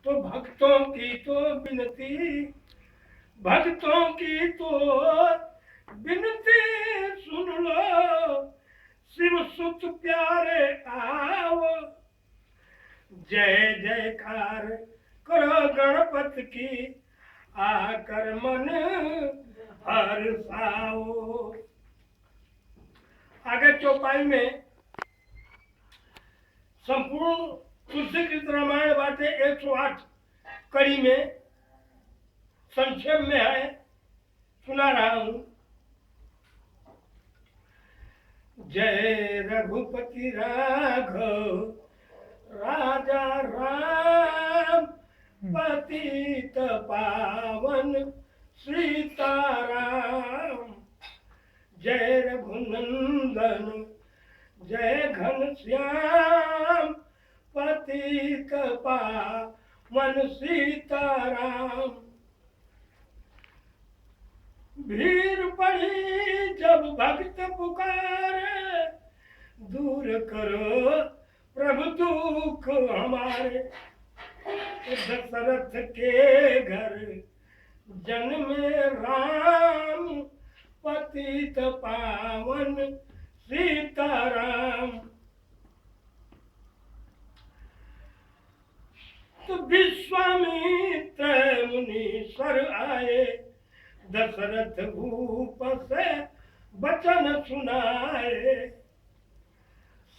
तो भक्तों की तो विनती, भक्तों की तो विनती सुन लो, शिव सुत प्यारे आओ, जय जयकार करो गणपति की, आकर मन हर्षाओ। आगे चौपाई में संपूर्ण तुलसीकृत रामायण बातें 108 कड़ी में संक्षेप में है, सुना रहा हूं। जय रघुपति राघव राजा राम, पतित पावन सीताराम, जय रघुनंदन जय घनश्याम, पतित पावन सीताराम। भीड़ पड़ी जब भक्त पुकारे, दूर करो प्रभु दुख हमारे, दशरथ के घर जन्मे राम, पतित पावन सीताराम। तो विश्वामित्र मुनीश्वर आए, दशरथ भूप से वचन सुनाए,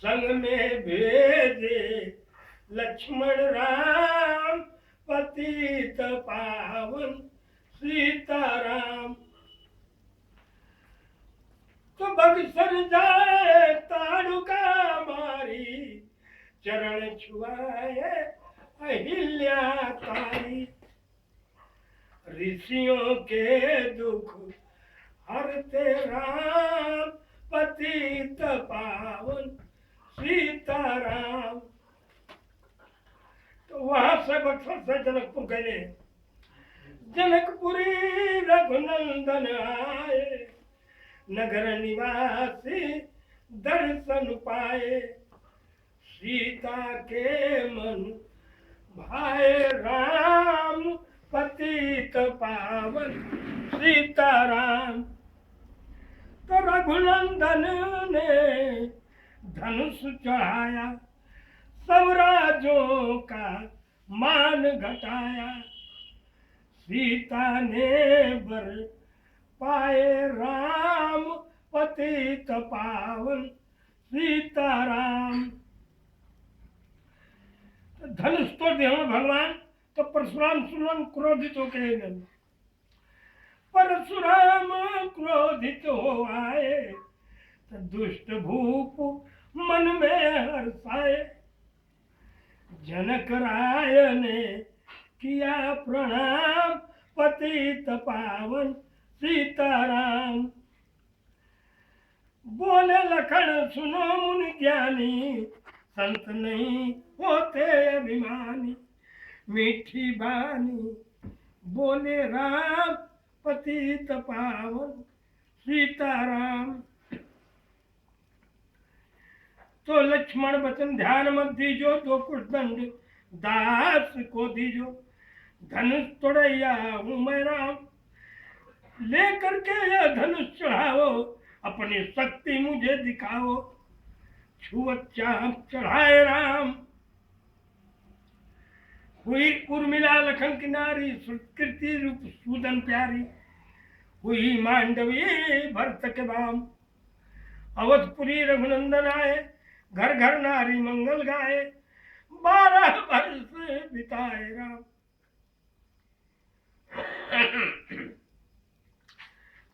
संग में भेजे लक्ष्मण राम, पतित पावन सीताराम। तो बक्सर जाए ताड़ुका मारी, चरण छुआए अहिल्या तारी, ऋषियों के दुख हरते राम, पतित पावन सीताराम। तो वहां से बक्सर से जनकपुर गए, जनकपुरी रघुनंदन आए, नगर निवासी दर्शन पाए, सीता के मन भाए राम, पतित पावन सीताराम। तो रघुनंदन ने धनुष चढ़ाया, सब राजों का मान घटाया, सीता ने बर पाए राम, पतित पावन सीताराम। धनुष तो दिया भगवान, तो परशुराम सुनन क्रोधित हो गए, परशुराम क्रोधित हो आए, तो दुष्ट भूप मन में हर्षाए, जनक राय ने किया प्रणाम, पतित पावन सीताराम। बोले लखन सुनो मुनि ज्ञानी, संत नहीं होते अभिमानी, मीठी बानी बोले राम, पतित पावन सीताराम। तो लक्ष्मण वचन ध्यान मत दीजो, दो कुछ दंड दास को दीजो, धनुष तोड़ैया हूं मैं राम, लेकर के यह धनुष चढ़ाओ, अपनी शक्ति मुझे दिखाओ, छुअत चाप चढ़ाए राम। हुई उर्मिला लखन की नारी, सुकृति रूप सूदन प्यारी, हुई मांडवी भरत के बाम, अवधपुरी रघुनंदन आए, घर घर नारी मंगल गाए, 12 वर्ष बिताए राम।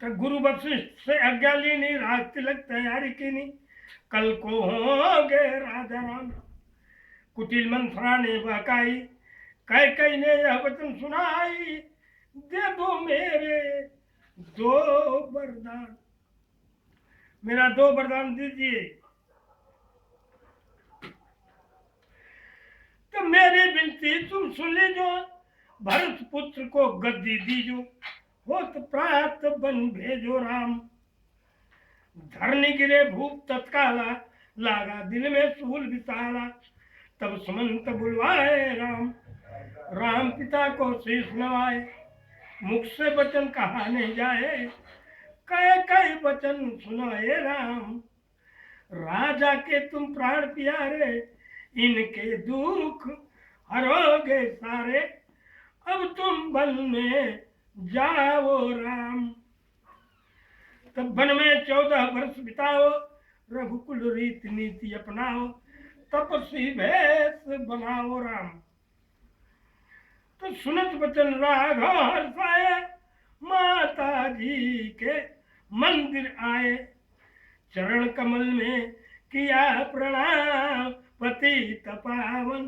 तो गुरु वशिष्ठ से आज्ञा लीनी, राज तिलक तैयारी कीनी, कल को होंगे राजा राम। कुटिल मंथरा ने बहकाई, कैकेयी ने यह वचन सुनाई, दे दो मेरे 2 वरदान, मेरा 2 वरदान दीजिए। तो मेरी विनती तुम सुन लीजो, भरत पुत्र को गद्दी दीजो, होत प्रात बन भेजो राम। धरनी गिरे भूप तत्काला, लागा दिल में सूल विशाला, तब सुमंत बुलवाए राम। राम पिता को शीश नवाए, मुख से वचन कहा नहीं जाए, कई कई वचन सुनाए राम। राजा के तुम प्राण प्यारे, इनके दुख हरोगे सारे, अब तुम वन में जाओ राम। तब वन में 14 वर्ष बिताओ, रघुकुल रीति नीति अपनाओ, तपस्वी भेष बनाओ राम। तो सुनत वचन राघव हर्षाए, माता जी के मंदिर आए, चरण कमल में किया प्रणाम, पतित पावन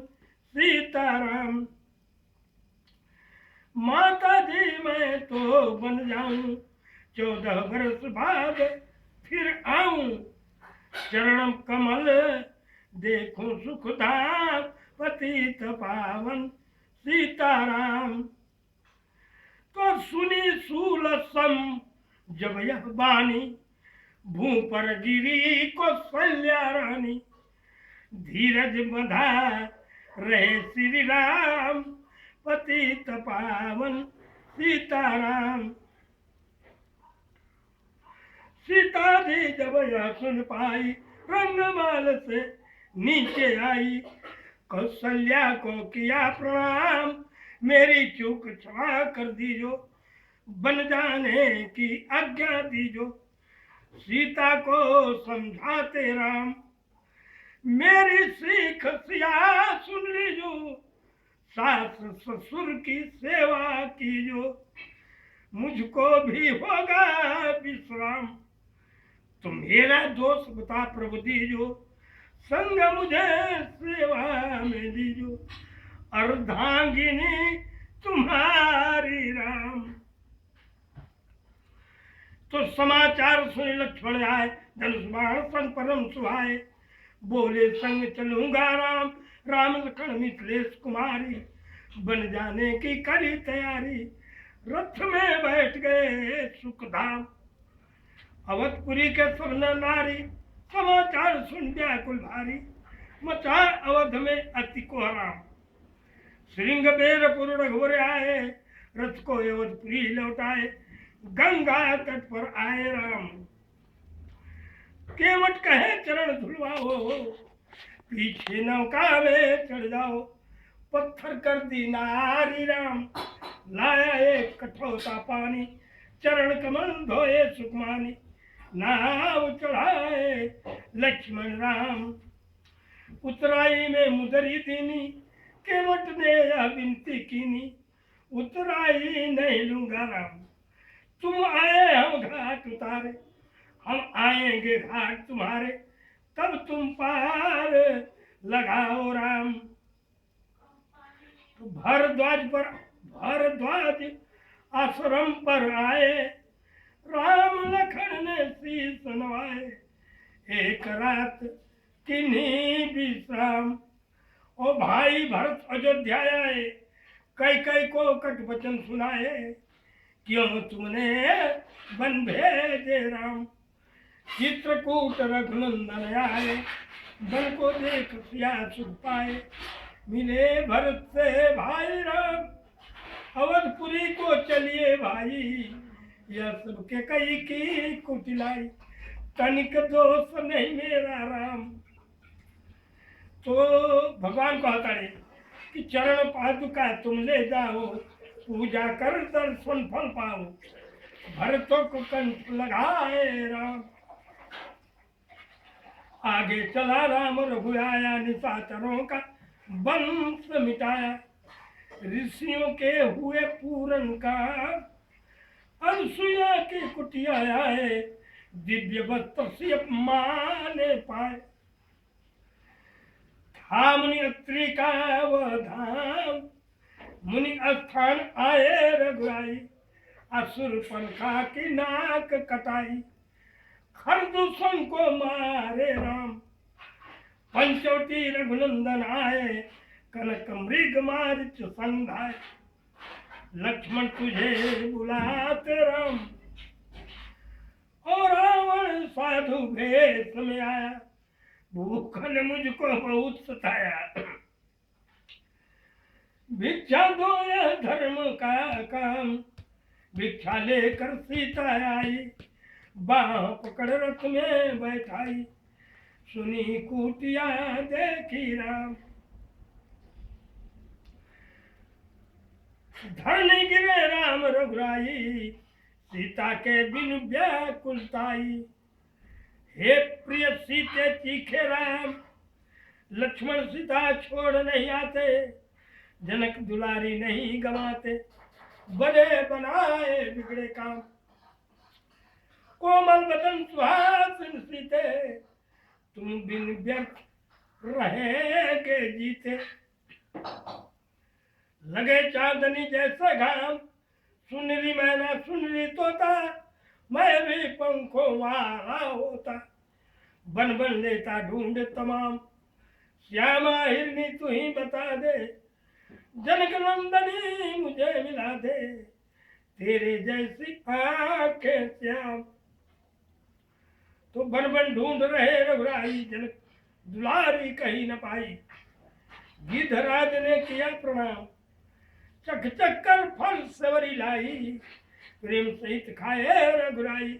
सीताराम। माता जी मैं तो बन जाऊं, 14 वर्ष बाद फिर आऊं, चरण कमल देखूं सुखधाम, पतित पावन सीताराम। तो सुनी सुलसम जब यह बानी, भू पर गिरी कौशल्या रानी, धीरज बंधा रहे श्री राम, पतित पावन सीताराम। सीता जी जब यह सुन पाई, रंगमाल से नीचे आई, कौशल्या को किया प्रणाम, मेरी चूक क्षमा कर दीजो, बन जाने की आज्ञा दीजो। सीता को समझाते राम, मेरी सीख सिया सुन लीजो, सास ससुर की सेवा कीजो, मुझको भी होगा विश्राम। तो मेरा दोष बता प्रभु दीजो, संग मुझे सेवा में दीजो, अर्धांगिनी तुम्हारी राम। तो समाचार सुन लक्ष्मण आए, धनुष बाण संग परम सुहाए, बोले संग चलूंगा राम, राम लखन मिथिलेश कुमारी, बन जाने की करी तैयारी, रथ में बैठ गए सुखधाम। अवधपुरी के सब नारी, समाचार सुन व्याकुल भारी, मचा अवध में अति कोहराम। श्रृंग बेरपुर रघुवर आए, रथ को अवधपुरी लौटाए, गंगा तट पर आए राम। केवट कहे चरण धुलवाओ, पीछे नौका में चढ़ जाओ, पत्थर कर दी नारी राम, लाया एक कठोता पानी, चरण कमल धोए सुखमानी, नाव चढ़ाए लक्ष्मण राम। उतराई में मुदरी दीनी, केवट ने यह विनती कीनी, उतराई नहीं लूंगा राम, तुम आए हम घाट उतारे, हम आएंगे घाट तुम्हारे, तब तुम पार लगाओ राम। तो भारद्वाज आश्रम पर आए, राम लखन ने शीश नवाए, एक रात किन्हीं विश्राम। ओ भाई भरत अयोध्या आए, कई को कट वचन सुनाए, क्यों तुमने बन भेजे राम। चित्रकूट रघुनंदन आए, बन को देख सिया सुख पाए, मिले भरत से भाई राम, अवधपुरी को चलिए भाई, यह सबके कई की कुटिलाई, तनिक दोष नहीं मेरा राम। तो भगवान को कहता है कि चरण पादुका तुम ले जाओ, पूजा कर दर्शन फल पाओ, भरतों को कंठ लगाए राम। आगे चला राम रघु आया, निशाचरों का वंश मिटाया, ऋषियों के हुए पूरन का, अनसुया की कुटिया आए, दिव्य वस्त्र से माने पाए। था मुनि अत्रि का वह धाम, मुनि स्थान आए रघुराई, असुर पंखा की नाक कटाई, खरदूषण को मारे राम। पंचवटी रघुनंदन आए, कनक मृग मारिच संधाय, लक्ष्मण तुझे बुलाते राम। और रावण साधु भेष में आया, भूख ने मुझको बहुत सताया, भिक्षा दो यह धर्म का काम, भिक्षा लेकर सीता आई, बाह पकड़ रथ में बैठाई, सुनी कुटिया देखी राम। धरनी गिरे राम रघुराई, सीता के बिन व्याकुलताई। हे प्रिय सीते चीखे राम, लक्ष्मण सीता छोड़ नहीं आते, जनक दुलारी नहीं गवाते, बने बनाए बिगड़े काम। कोमल बदन सुहासिन सीते, तुम बिन व्यर्थ रहेंगे जीते। लगे चांदनी जैसा घाम, सुनरी मैना सुनरी तोता, मैं भी पंखों वाला होता, बन बन लेता ढूंढ तमाम। श्यामा हिरनी तू ही बता दे, जनक नंदनी मुझे मिला दे, तेरे जैसी आंखें श्याम। तो बन बन ढूंढ रहे रघुराई, जनक दुलारी कहीं न पाई। गिद्धराज ने किया प्रणाम, चक चक कर फल सवरी लाई, प्रेम सहित खाए रघुराई,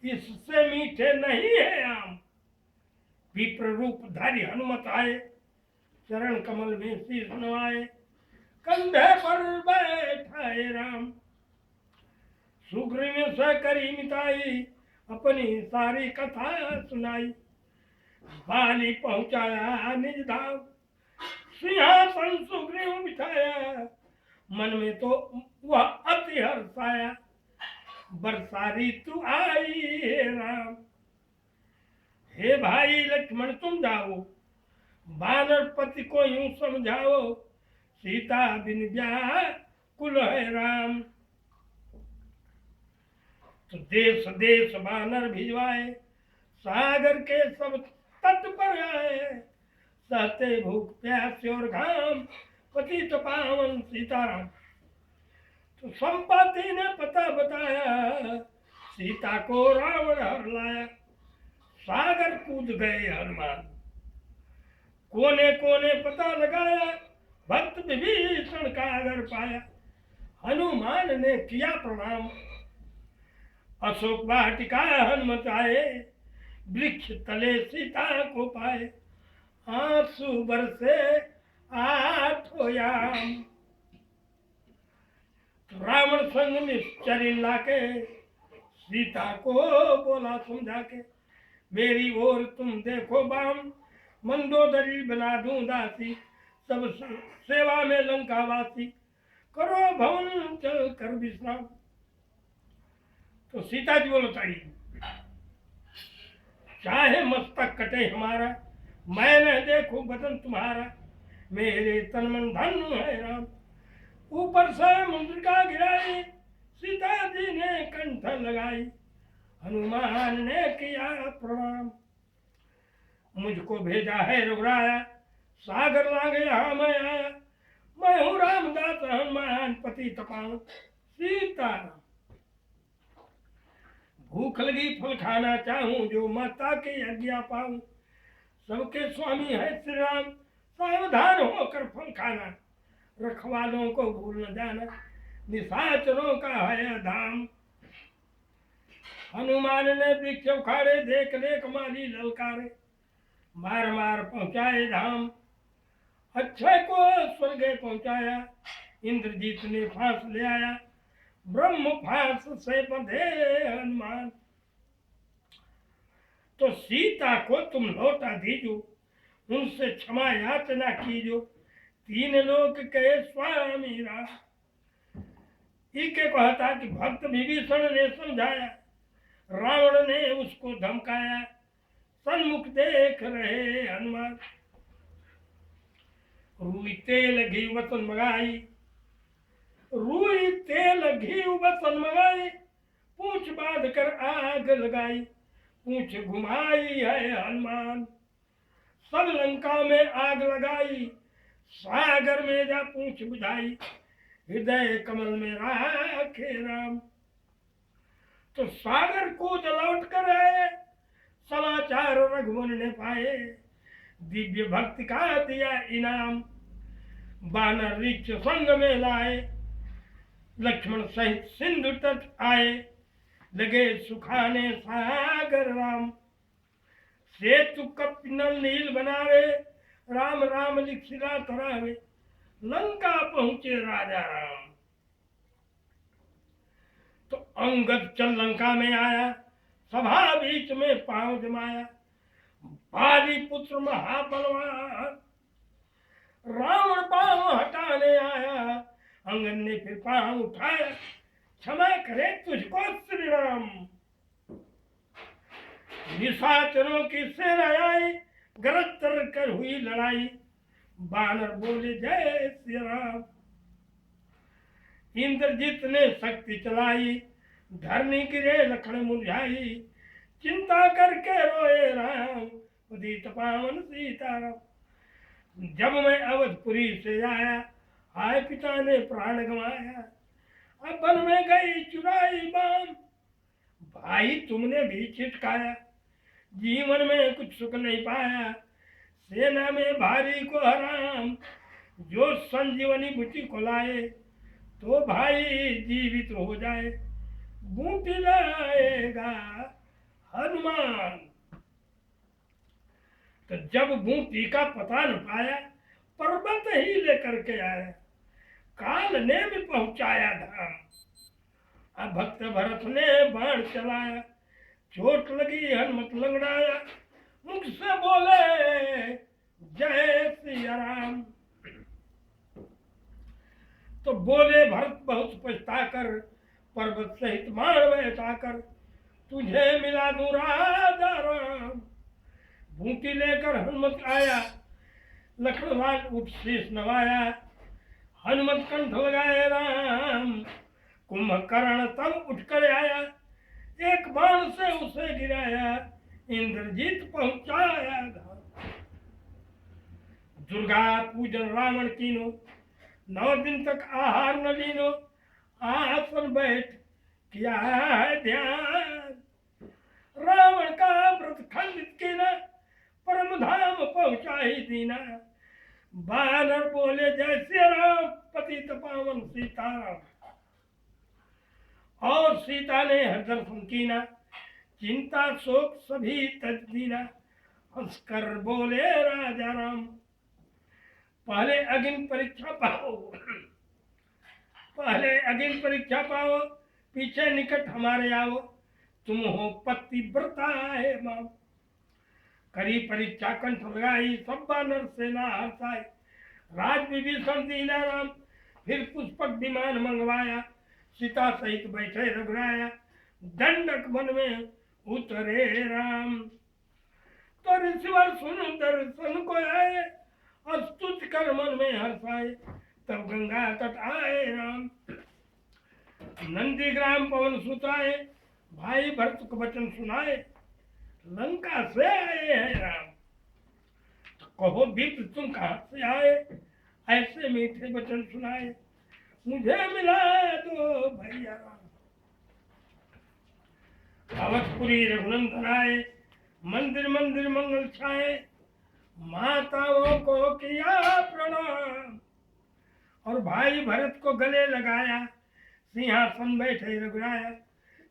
इससे मीठे नहीं है आम। विप्र रूप धारी हनुमत आए, चरण कमल में शीश नवाए, कंधे पर बैठाए राम। सुग्रीव से करी मिताई, अपनी सारी कथा सुनाई। बाली पहुंचाया निज धाम, सिंहासन सुग्रीव बिठाया, मन में तो वह अति हर्षाया, बरसा ऋतु आई हे राम। हे भाई लक्ष्मण तुम जाओ, बानर पति को यूं समझाओ, सीता बिन व्याकुल है राम। तो देश देश बानर भिजवाए, सागर के सब तट पर आए, सहते भूख प्यास और घाम, पतित पावन सीताराम। तो संपाति ने पता बताया, सीता को रावण हर लाया, सागर कूद गए हनुमान, कोने कोने पता लगाया, भक्त विभीषण का अगर पाया। हनुमान ने किया प्रणाम, अशोक वाटिका हनुमत आए, वृक्ष तले सीता को पाए, आंसू बरसे आठों याम। रावण संग निश्चरी लाके, सीता को बोला समझा के, मेरी ओर तुम देखो बाम, मंदोदरी बना दूं दासी, सब सेवा में लंकावासी, करो भवन चल कर विश्राम। तो सीता जी बोलो ताड़ी, चाहे मस्तक कटे हमारा, मैं न देखूं बदन तुम्हारा, मेरे तन मन धन है राम। ऊपर से मुद्रिका गिराई, सीता जी ने कंठ लगाई, हनुमान ने किया प्रणाम। मुझको भेजा है रघुराया, सागर लागे यहाँ मैं आया, मैं हूँ रामदास हनुमान पति तपाऊं सीताराम। भूख लगी फल खाना चाहूं, जो माता की आज्ञा पाऊं, सबके स्वामी है श्री राम, सावधान होकर फल खाना, रखवालों को भूल न जाना, निशाचरों का है धाम। हनुमान ने वृक्ष उखाड़े, देख देख माली ललकारे, मार मार पहुंचाए धाम, अक्षय को स्वर्ग पहुंचाया, इंद्रजीत ने फांस ले आया, ब्रह्म फांस से बंधे हनुमान। तो सीता को तुम लौटा दीजो, उनसे क्षमा याचना कीजो, तीन लोक के स्वामी राम। इके कहता कि भक्त विभीषण ने समझाया, रावण ने उसको धमकाया, सन्मुख देख रहे हनुमान। रुई तेल घी वसन मंगाई, रुई तेल घी वसन मंगाई, पूछ बांध कर आग लगाई, पूछ घुमाई है हनुमान। सब लंका में आग लगाई, सागर में जा पूछ बुझाई, हृदय कमल में राखे राम। तो सागर कूद लौट कर आए, समाचार रघुवन ने पाए, दिव्य भक्ति का दिया इनाम। बानर ऋक्ष संग में लाए, लक्ष्मण सहित सिंधु तट आए, लगे सुखाने सागर राम। सेतु कप नल नील बनावे, राम राम लिख शिला तरावे, लंका पहुंचे राजा राम। तो अंगद चल लंका में आया, सभा बीच में पांव जमाया, बाली पुत्र महाबलवान, रावण पांव हटाने आया। अंगद ने फिर पांव उठाया, क्षमा करे तुझको श्री राम। निशाचरों की सेना आई, गरज तर कर हुई लड़ाई, बानर बोले जय श्री राम। इंद्रजीत ने शक्ति चलाई, धरनी गिरे लखन मुरझाई, चिंता करके रोए राम, उदित पावन सीताराम। जब मैं अवधपुरी से आया, हाय पिता ने प्राण गंवाया, अब वन में गई चुराई बाम, भाई तुमने भी चिटकाया, जीवन में कुछ सुख नहीं पाया, सेना में भारी को हराम। जो संजीवनी बुटी को लाए, तो भाई जीवित हो जाए, बूटी लाएगा हनुमान। तो जब बूटी का पता न पाया, पर्वत ही लेकर के आया, काल ने भी पहुंचाया धाम। अब भक्त भरत ने बाण चलाया, चोट लगी हनुमत लंगड़ाया, मुख से बोले जय श्री राम। तो बोले भरत बहुत पछताकर, पर्वत सहित बाण बैठाकर, तुझे मिला दूं राजा राम। बूटी लेकर हनुमत आया, लक्ष्मण उठ शीश नवाया, हनुमत कंठ लगाए राम। कुंभकर्ण तब उठकर आया, एक बाण से उसे गिराया, इंद्रजीत पहुंचाया धाम। दुर्गा पूजन रावण कीनो, 9 दिन तक आहार न लीनो, आसन बैठ किया है ध्यान। रावण का व्रत खंडित कीना, परम धाम पहुंचाई दीना। बानर बोले जय श्री राम, पतित पावन सीताराम। और सीता ने हर दर्शन कीना, चिंता शोक सभी तज दीना। हंसकर बोले राजा राम, पहले अग्नि परीक्षा पाओ, पहले अग्नि परीक्षा पाओ, पीछे निकट हमारे आओ, तुम हो पतिव्रता है मां। करी परीक्षा कंठ लगाई, सब बानर सेना हर्षाई। राज विभीषण दीना राम, फिर पुष्पक विमान मंगवाया, सीता सहित बैठे रघुराया, दंडक वन में उतरे राम। तो ऋषिवर सुन दर्शन को आए, और स्तुति कर मन में हर्षाए, तब गंगा तट आए राम। नंदीग्राम पवन सुताए, भाई भरत को वचन सुनाए, लंका से आए हैं राम। तो कहो विप्र तुम कहां से आए, ऐसे मीठे वचन सुनाए, मुझे मिला दो भैया राम। अवधपुरी रघुनंदन आए, मंदिर मंदिर मंगल छाए, माताओं को किया प्रणाम, और भाई भरत को गले लगाया, सिंहासन बैठे रघुराया।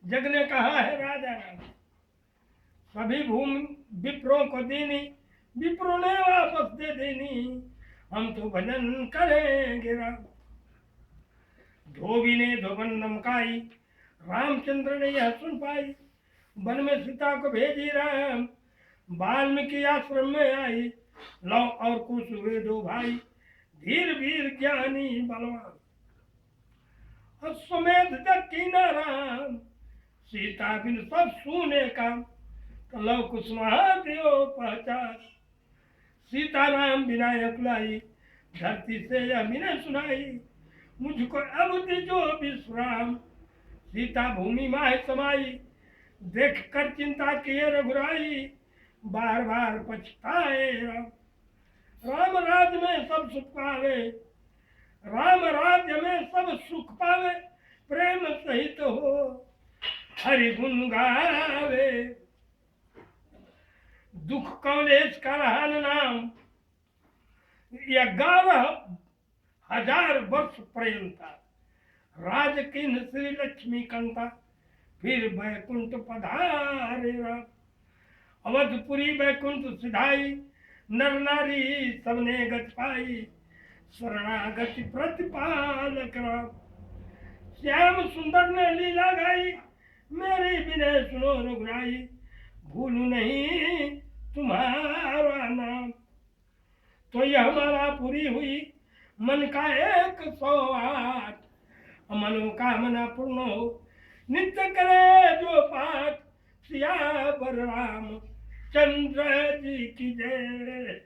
जग ने कहा है राजा राम, सभी भूमि विप्रों को दीनी, विप्रों ने वापस दे देनी, हम तो भजन करेंगे राम। धोबी ने धोबन नमकाई, रामचंद्र ने यह सुन पाई, वन में सीता को भेजी राम। वाल्मीकि आश्रम में आई, लव और कुश हुए 2 भाई, धीर वीर ज्ञानी बलवान। अश्वमेध तक कीना राम, सीता बिन सब सुने काम, तो लव कुश महादेव पहचान। सीता राम विनायक लाई, धरती से यह विनय सुनाई, मुझको अब दीजो विश्राम। सीता भूमि माह समाई, देख कर चिंता किए रघुराई, बार बार पछताए राम। राम राज में सब सुख पावे, राम राज्य में सब सुख पावे, प्रेम सहित हो हरि गुण गावे। दुख कौलेश का रहन नाम, 11 हजार वर्ष पर्यंत राज किन श्री लक्ष्मी कंता फिर बैकुंठ पधारे राम। अवधपुरी बैकुंठ सिधाई नर नारी सबने गति पाई शरणागति प्रतिपालक राम। श्याम सुंदर ने लीला गाई मेरी विनय सुनो रघुराई भूलू नहीं तुम्हारा नाम। तो यह हमारा पूरी हुई मन का 108 मनोकामना पूर्ण हो नित्य करे जो पाठ सियावर राम चंद्र जी की जय।